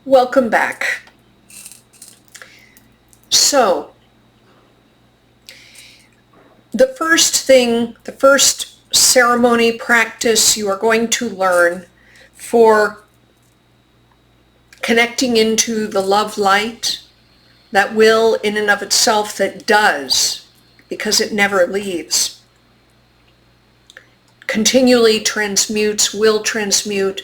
Welcome back. So, the first ceremony practice you are going to learn for connecting into the love light that will in and of itself, that does, because it never leaves, continually transmutes, will transmute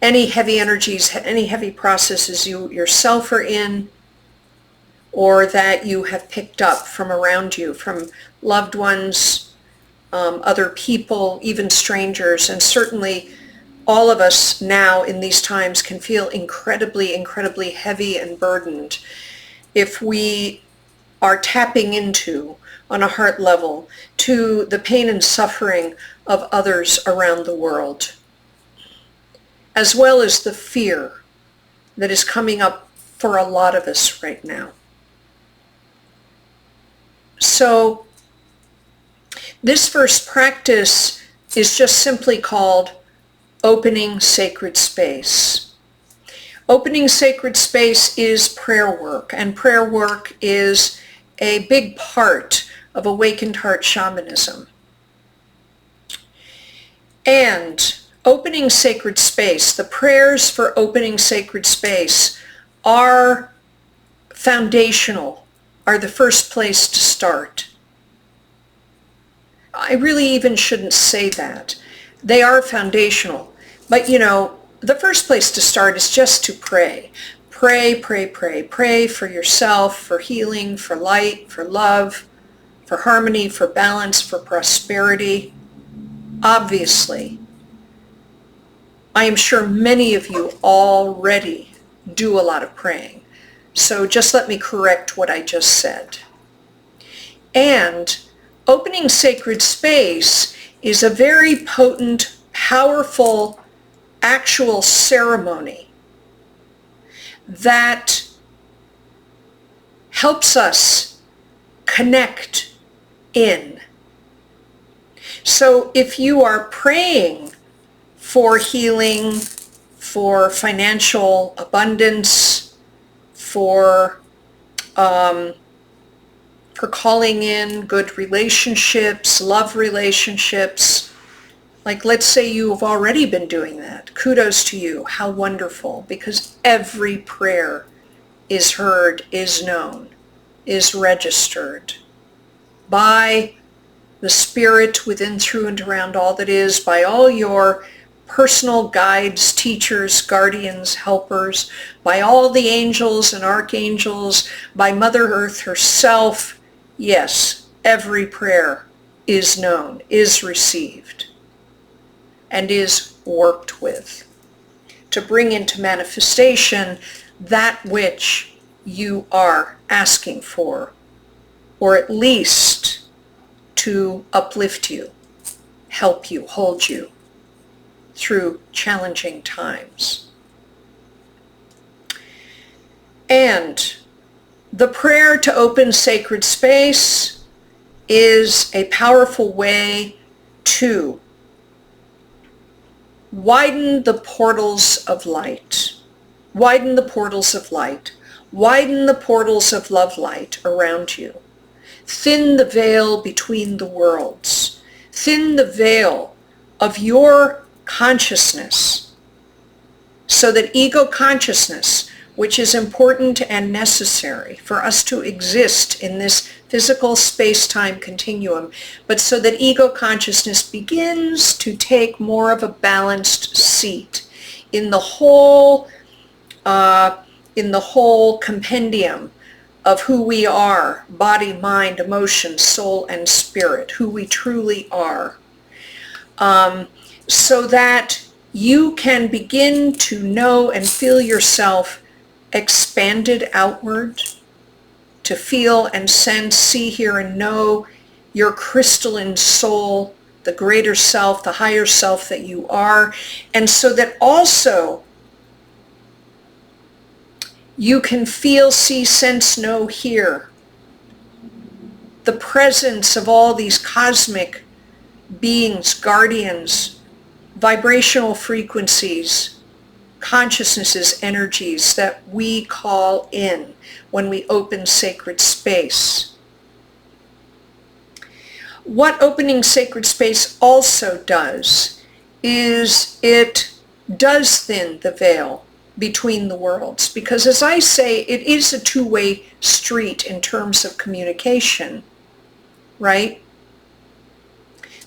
any heavy energies, any heavy processes you yourself are in, or that you have picked up from around you, from loved ones, other people, even strangers. And certainly all of us now in these times can feel incredibly, incredibly heavy and burdened if we are tapping into, on a heart level, to the pain and suffering of others around the world, as well as the fear that is coming up for a lot of us right now. So this first practice is just simply called opening sacred space. Opening sacred space is prayer work, and prayer work is a big part of awakened heart shamanism. And opening sacred space, the prayers for opening sacred space are foundational, are the first place to start. I really even shouldn't say that. They are foundational. But the first place to start is just to pray. Pray, pray, pray. Pray for yourself, for healing, for light, for love, for harmony, for balance, for prosperity. Obviously, I am sure many of you already do a lot of praying. So just let me correct what I just said. And opening sacred space is a very potent, powerful, actual ceremony that helps us connect in. So if you are praying for healing, for financial abundance, for calling in good relationships, love relationships, like let's say you have already been doing that. Kudos to you. How wonderful, because every prayer is heard, is known, is registered by the spirit within, through, and around all that is, by all your personal guides, teachers, guardians, helpers, by all the angels and archangels, by Mother Earth herself. Yes, every prayer is known, is received, and is worked with to bring into manifestation that which you are asking for, or at least to uplift you, help you, hold you through challenging times. And the prayer to open sacred space is a powerful way to widen the portals of light, widen the portals of light, widen the portals of love light around you. Thin the veil between the worlds. Thin the veil of your consciousness so that ego consciousness, which is important and necessary for us to exist in this physical space-time continuum, but so that ego consciousness begins to take more of a balanced seat in the whole compendium of who we are, body, mind, emotion, soul, and spirit, who we truly are, so that you can begin to know and feel yourself expanded outward, to feel and sense, see, hear, and know your crystalline soul, the greater self, the higher self that you are, and so that also you can feel, see, sense, know, hear the presence of all these cosmic beings, guardians, vibrational frequencies, consciousnesses, energies that we call in when we open sacred space. What opening sacred space also does is it does thin the veil between the worlds, because as I say, it is a two-way street in terms of communication, right?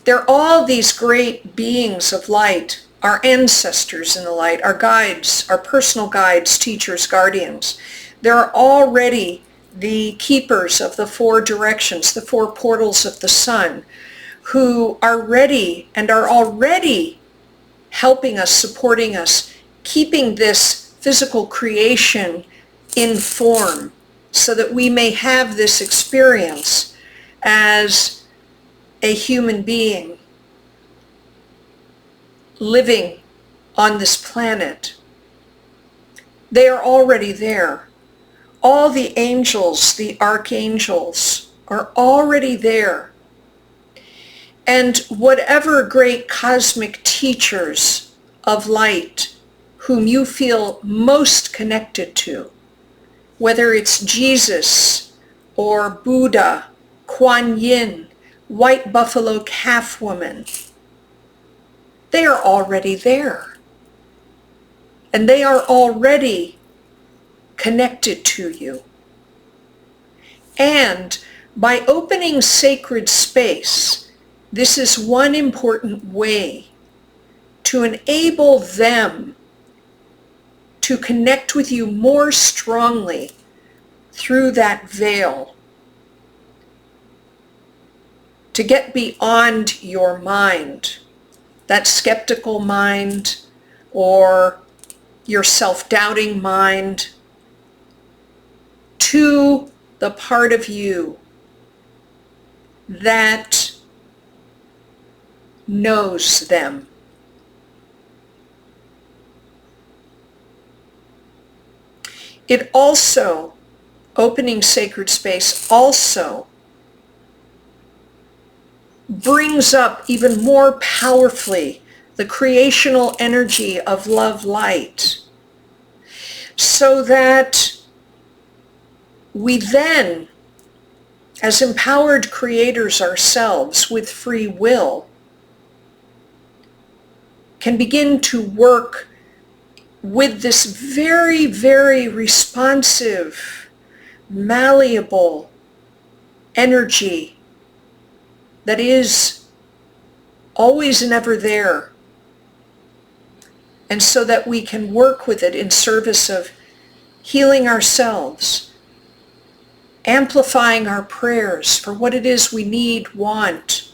There are all these great beings of light, our ancestors in the light, our guides, our personal guides, teachers, guardians. They're already the keepers of the four directions, the four portals of the sun, who are ready and are already helping us, supporting us, keeping this physical creation in form so that we may have this experience as a human being living on this planet. They are already there. All the angels, the archangels, are already there. And whatever great cosmic teachers of light whom you feel most connected to, whether it's Jesus or Buddha, Kuan Yin, White Buffalo Calf Woman, they are already there. And they are already connected to you. And by opening sacred space, this is one important way to enable them to connect with you more strongly through that veil, to get beyond your mind, that skeptical mind or your self-doubting mind, to the part of you that knows them. It also, opening sacred space also brings up even more powerfully the creational energy of love light, so that we then, as empowered creators ourselves with free will, can begin to work with this very, very responsive, malleable energy that is always and ever there. And so that we can work with it in service of healing ourselves, amplifying our prayers for what it is we need, want,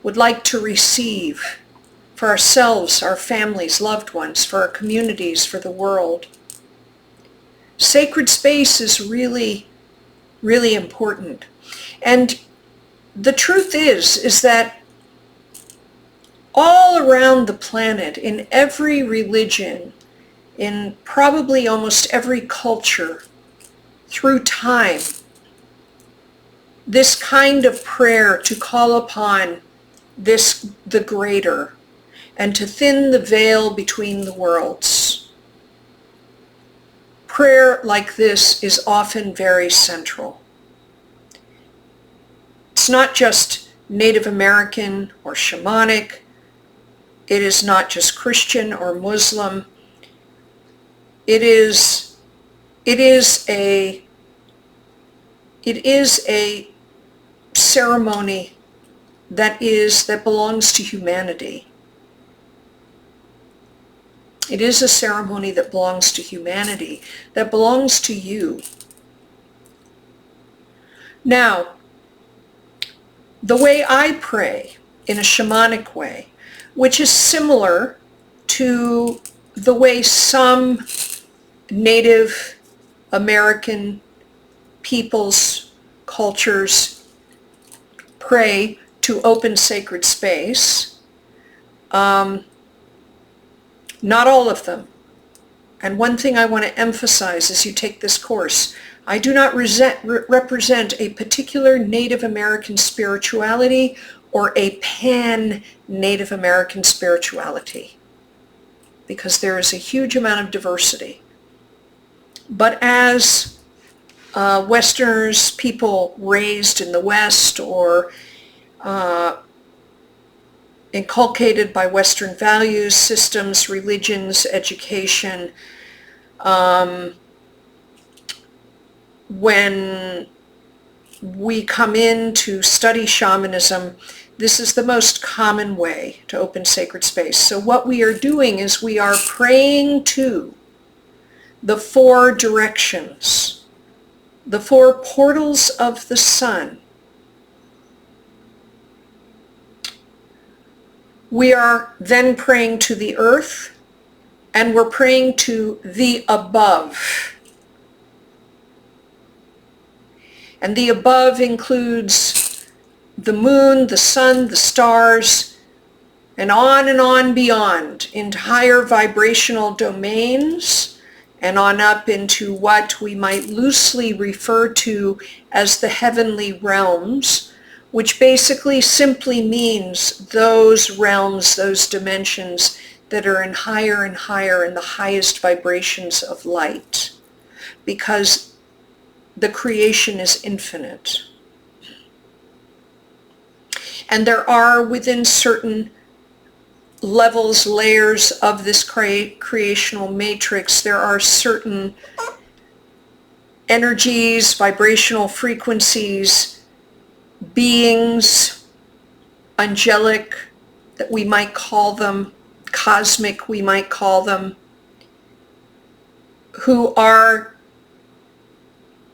would like to receive for ourselves, our families, loved ones, for our communities, for the world. Sacred space is really, really important. And the truth is that all around the planet, in every religion, in probably almost every culture, through time, this kind of prayer to call upon this, the greater, and to thin the veil between the worlds. Prayer like this is often very central. It's not just Native American or shamanic. It is not just Christian or Muslim. It is a ceremony that belongs to humanity. It is a ceremony that belongs to humanity, that belongs to you. Now, the way I pray in a shamanic way, which is similar to the way some Native American peoples, cultures pray to open sacred space. Not all of them. And one thing I want to emphasize as you take this course, I do not represent a particular Native American spirituality or a pan-Native American spirituality. because there is a huge amount of diversity. But as Westerners, people raised in the West or inculcated by Western values, systems, religions, education, when we come in to study shamanism, this is the most common way to open sacred space. So what we are doing is we are praying to the 4 directions, the 4 portals of the sun. We are then praying to the earth, and we're praying to the above. And the above includes the moon, the sun, the stars, and on beyond into higher vibrational domains and on up into what we might loosely refer to as the heavenly realms, which basically simply means those realms, those dimensions that are in higher and higher in the highest vibrations of light, because the creation is infinite. And there are within certain levels, layers of this creational matrix, there are certain energies, vibrational frequencies, beings, angelic, that we might call them, cosmic we might call them, who are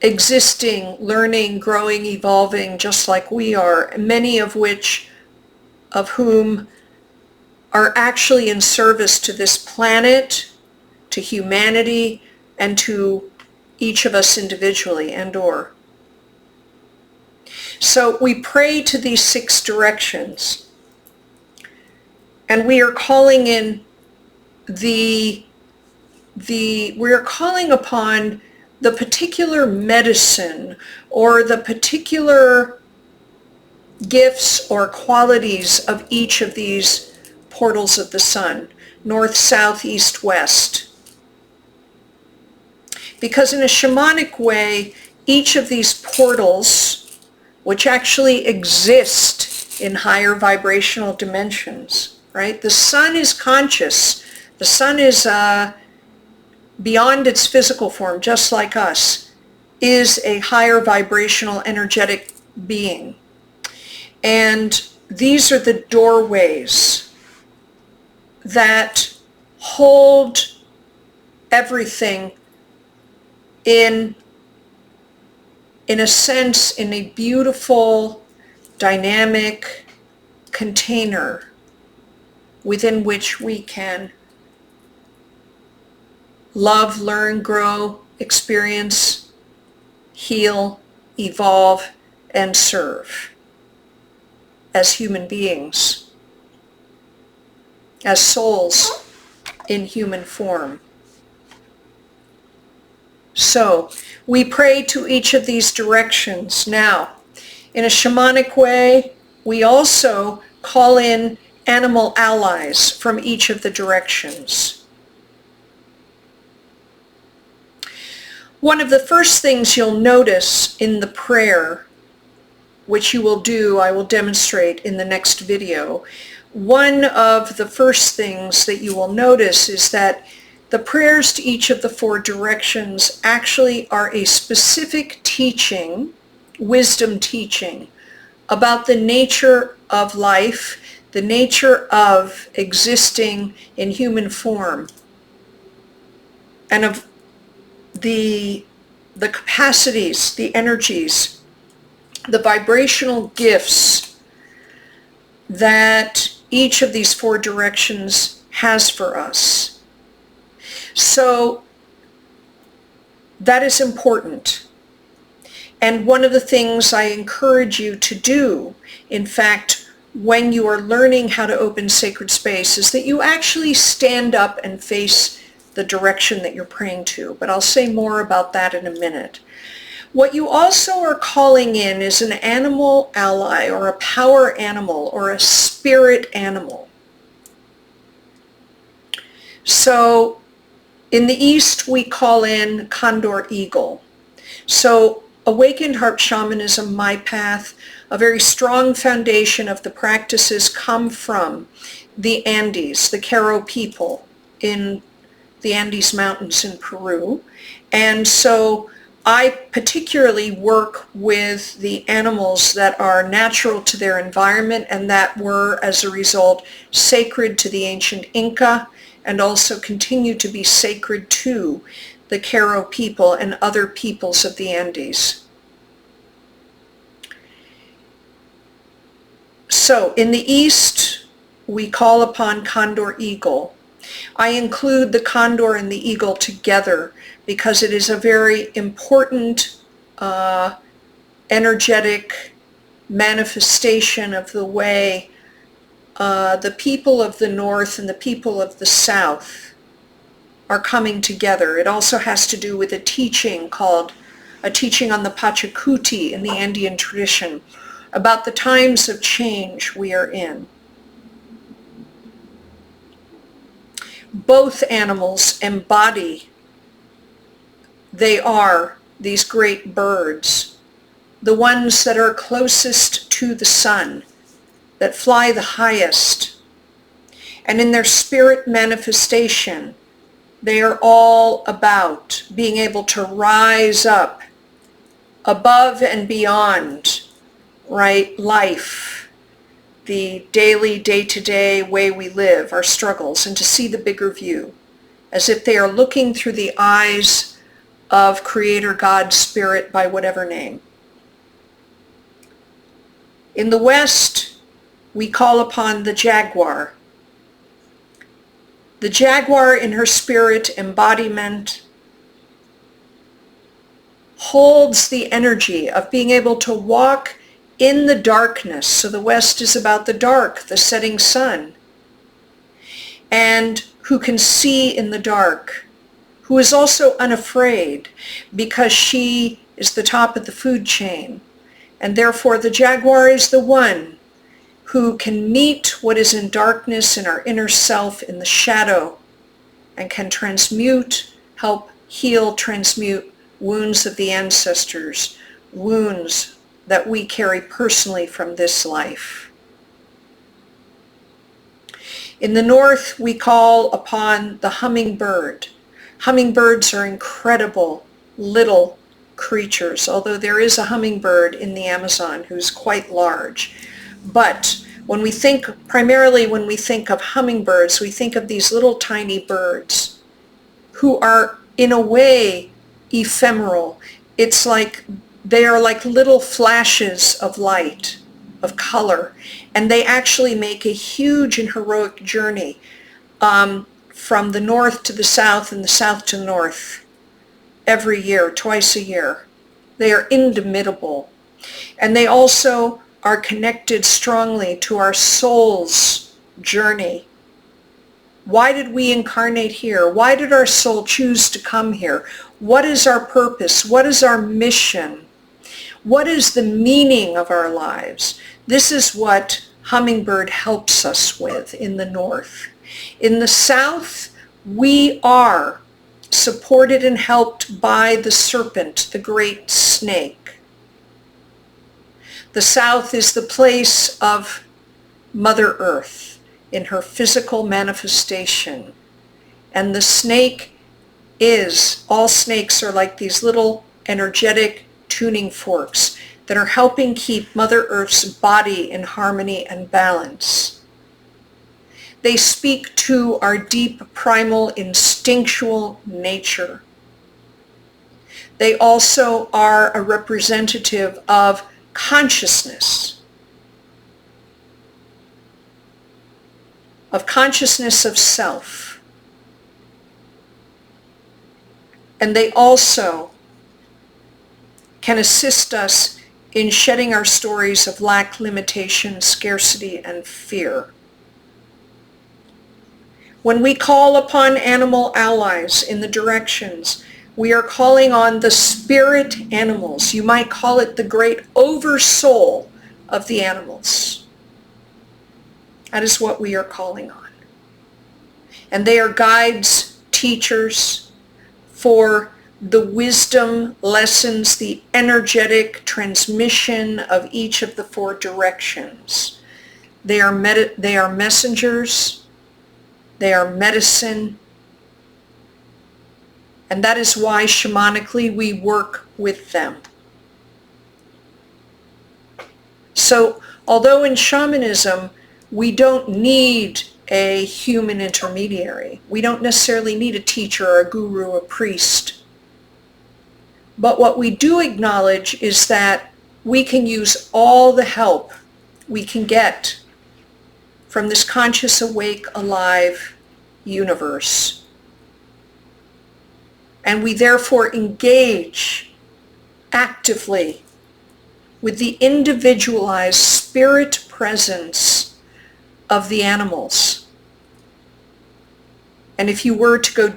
existing, learning, growing, evolving just like we are, many of whom are actually in service to this planet, to humanity, and to each of us individually and/or. So we pray to these 6 directions, and we are calling in we are calling upon the particular medicine or the particular gifts or qualities of each of these portals of the sun, north, south, east, west. Because in a shamanic way, each of these portals, which actually exist in higher vibrational dimensions, right? The sun is conscious. The sun is beyond its physical form, just like us, is a higher vibrational energetic being. And these are the doorways that hold everything in a sense, in a beautiful, dynamic container within which we can love, learn, grow, experience, heal, evolve, and serve as human beings, as souls in human form. So we pray to each of these directions. Now, in a shamanic way, we also call in animal allies from each of the directions. One of the first things you'll notice in the prayer, which you will do, I will demonstrate in the next video, one of the first things that you will notice is that the prayers to each of the 4 directions actually are a specific teaching, wisdom teaching, about the nature of life, the nature of existing in human form, and of the capacities, the energies, the vibrational gifts that each of these 4 directions has for us. So that is important. And one of the things I encourage you to do, in fact, when you are learning how to open sacred space, is that you actually stand up and face the direction that you're praying to. But I'll say more about that in a minute. What you also are calling in is an animal ally or a power animal or a spirit animal. So in the East, we call in condor eagle. So awakened heart shamanism, my path, a very strong foundation of the practices come from the Andes, the Q'ero people in the Andes Mountains in Peru. And so I particularly work with the animals that are natural to their environment and that were, as a result, sacred to the ancient Inca and also continue to be sacred to the Q'ero people and other peoples of the Andes. So in the East, we call upon condor eagle. I include the condor and the eagle together because it is a very important energetic manifestation of the way the people of the North and the people of the South are coming together. It also has to do with a teaching called a teaching on the Pachacuti in the Andean tradition about the times of change we are in. Both animals embody, they are these great birds, the ones that are closest to the sun, that fly the highest. And in their spirit manifestation, they are all about being able to rise up above and beyond, right, life, the daily, day-to-day way we live, our struggles, and to see the bigger view, as if they are looking through the eyes of Creator God, Spirit, by whatever name. In the West, we call upon the jaguar. The jaguar in her spirit embodiment holds the energy of being able to walk in the darkness. So the West is about the dark, the setting sun, and who can see in the dark, who is also unafraid because she is the top of the food chain. And therefore the jaguar is the one who can meet what is in darkness in our inner self in the shadow and can transmute, help heal, transmute wounds of the ancestors, wounds that we carry personally from this life. In the North, we call upon the hummingbird. Hummingbirds are incredible little creatures, although there is a hummingbird in the Amazon who's quite large. But when we think, primarily when we think of hummingbirds, we think of these little tiny birds who are in a way ephemeral. It's like they are like little flashes of light, of color, and they actually make a huge and heroic journey from the north to the south and the south to the north every year, twice a year. They are indomitable. And they also are connected strongly to our soul's journey. Why did we incarnate here? Why did our soul choose to come here? What is our purpose? What is our mission? What is the meaning of our lives? This is what hummingbird helps us with in the North. In the South, we are supported and helped by the serpent, the great snake. The South is the place of Mother Earth in her physical manifestation. And the snake is, all snakes are like these little energetic tuning forks that are helping keep Mother Earth's body in harmony and balance. They speak to our deep, primal, instinctual nature. They also are a representative of consciousness of self. And they also can assist us in shedding our stories of lack, limitation, scarcity, and fear. When we call upon animal allies in the directions, we are calling on the spirit animals. You might call it the great oversoul of the animals. That is what we are calling on. And they are guides, teachers for the wisdom lessons, the energetic transmission of each of the 4 directions. They are messengers, they are medicine, and that is why shamanically we work with them. So, although in shamanism we don't need a human intermediary, we don't necessarily need a teacher or a guru or a priest, but what we do acknowledge is that we can use all the help we can get from this conscious, awake, alive universe. And we therefore engage actively with the individualized spirit presence of the animals. And if you were to go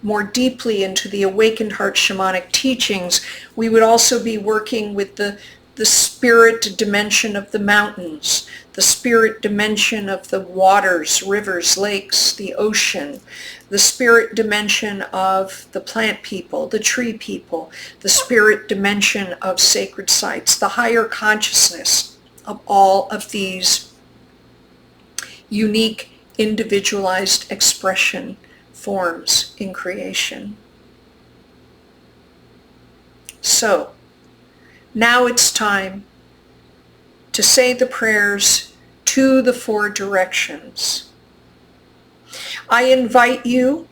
more deeply into the awakened heart shamanic teachings, we would also be working with the spirit dimension of the mountains, the spirit dimension of the waters, rivers, lakes, the ocean, the spirit dimension of the plant people, the tree people, the spirit dimension of sacred sites, the higher consciousness of all of these unique, individualized expression forms in creation. So, now it's time to say the prayers to the 4 directions. I invite you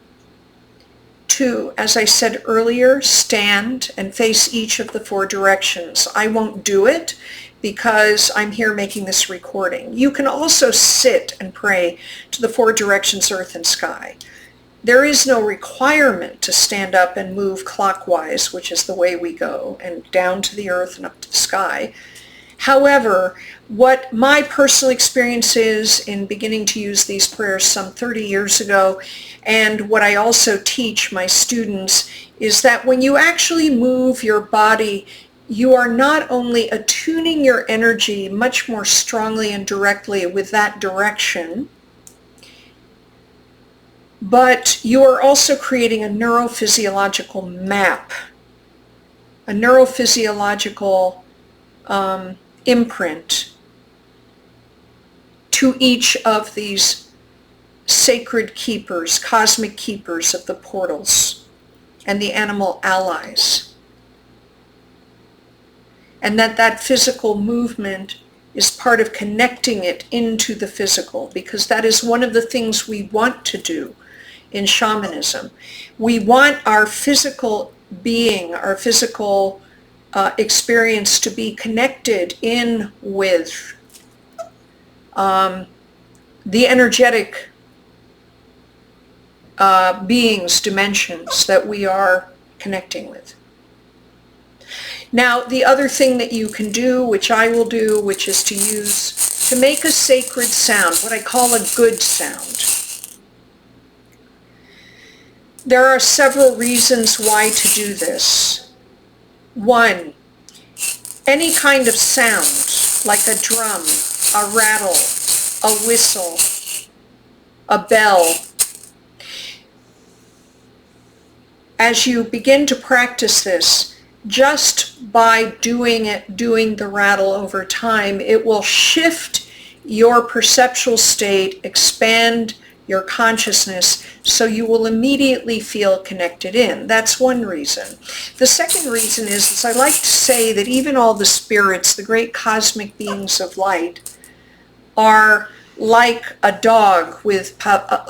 to, as I said earlier, stand and face each of the 4 directions. I won't do it because I'm here making this recording. You can also sit and pray to the 4 directions, earth and sky. There is no requirement to stand up and move clockwise, which is the way we go, and down to the earth and up to the sky. However, what my personal experience is in beginning to use these prayers some 30 years ago, and what I also teach my students, is that when you actually move your body, you are not only attuning your energy much more strongly and directly with that direction, but you are also creating a neurophysiological map, a neurophysiological imprint to each of these sacred keepers, cosmic keepers of the portals and the animal allies. And that physical movement is part of connecting it into the physical, because that is one of the things we want to do in shamanism. We want our physical being, our physical experience to be connected in with the energetic beings, dimensions that we are connecting with. Now, the other thing that you can do, which I will do, which is to make a sacred sound, what I call a good sound. There are several reasons why to do this. 1, any kind of sound, like a drum, a rattle, a whistle, a bell. As you begin to practice this, just by doing the rattle over time, it will shift your perceptual state, expand your consciousness, so you will immediately feel connected in. That's one reason. The second reason is I like to say that even all the spirits, the great cosmic beings of light, are like a dog with the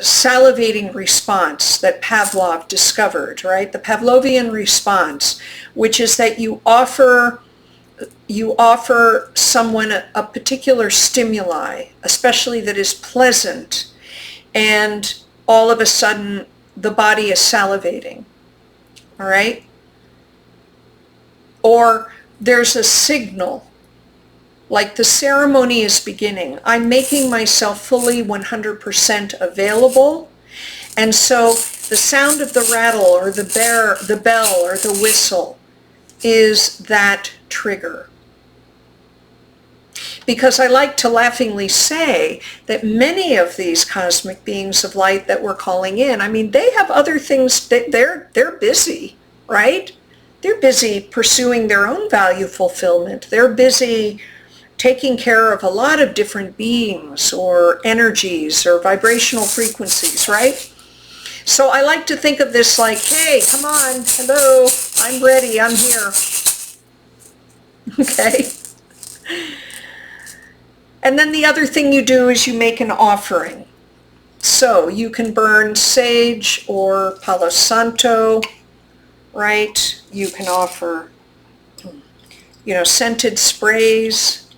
salivating response that Pavlov discovered, right? The Pavlovian response, which is that you offer someone a particular stimuli, especially that is pleasant, and all of a sudden the body is salivating, all right? Or there's a signal, like the ceremony is beginning. I'm making myself fully 100% available, and so the sound of the rattle or the bell or the whistle is that trigger. Because I like to laughingly say that many of these cosmic beings of light that we're calling in, I mean, they have other things that they're busy, right? They're busy pursuing their own value fulfillment. They're busy taking care of a lot of different beings or energies or vibrational frequencies, right? So I like to think of this like, hey, come on, hello, I'm ready, I'm here. Okay? And then the other thing you do is you make an offering. So you can burn sage or palo santo, right? You can offer, scented sprays.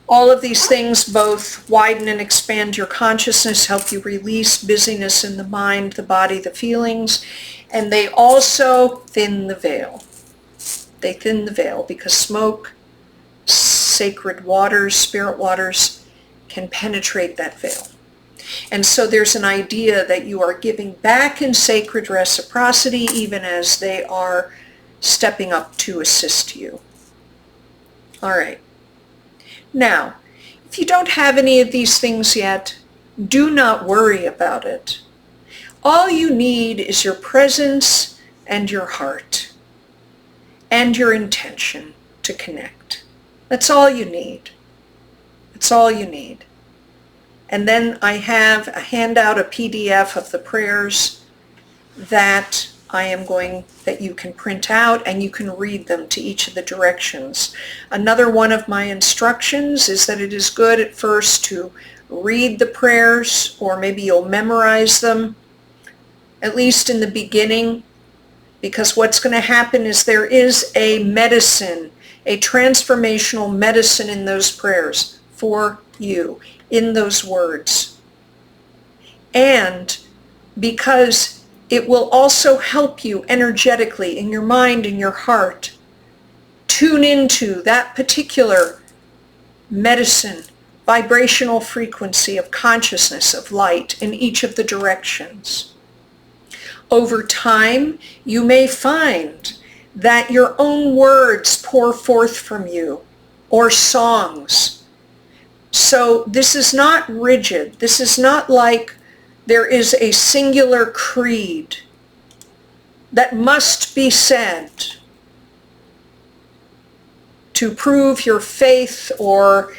All of these things both widen and expand your consciousness, help you release busyness in the mind, the body, the feelings, and they also thin the veil. They thin the veil because smoke, sacred waters, spirit waters, can penetrate that veil. And so there's an idea that you are giving back in sacred reciprocity even as they are stepping up to assist you. All right. Now, if you don't have any of these things yet, do not worry about it. All you need is your presence and your heart and your intention to connect. That's all you need. That's all you need. And then I have a handout, a PDF of the prayers that that you can print out and you can read them to each of the directions. Another one of my instructions is that it is good at first to read the prayers, or maybe you'll memorize them, at least in the beginning, because what's going to happen is there is a medicine, a transformational medicine in those prayers for you, in those words. And because it will also help you energetically in your mind and your heart tune into that particular medicine, vibrational frequency of consciousness, of light in each of the directions. Over time, you may find that your own words pour forth from you, or songs. So this is not rigid. This is not like there is a singular creed that must be said to prove your faith, or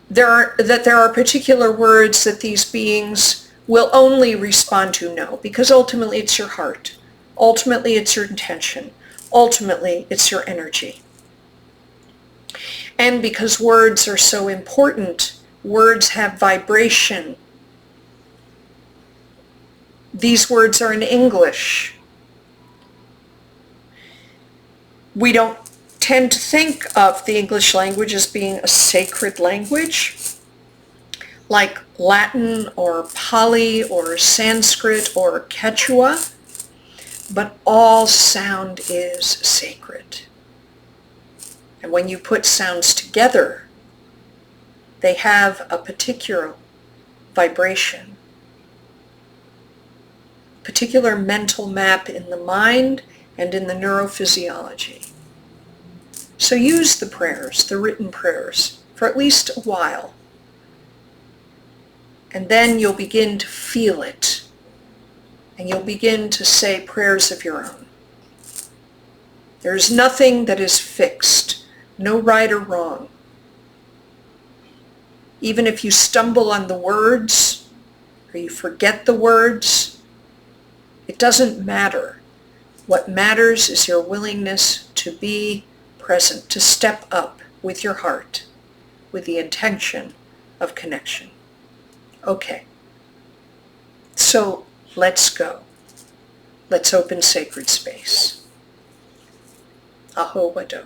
there are particular words that these beings will only respond to. No, because ultimately it's your heart. Ultimately it's your intention. Ultimately it's your energy. And because words are so important, words have vibration. These words are in English. We don't tend to think of the English language as being a sacred language, like Latin or Pali or Sanskrit or Quechua, but all sound is sacred. And when you put sounds together, they have a particular vibration, particular mental map in the mind and in the neurophysiology. So use the prayers, the written prayers, for at least a while. And then you'll begin to feel it. And you'll begin to say prayers of your own. There's nothing that is fixed, no right or wrong. Even if you stumble on the words, or you forget the words, it doesn't matter. What matters is your willingness to be present, to step up with your heart, with the intention of connection. Okay. So let's go. Let's open sacred space. Aho Wado.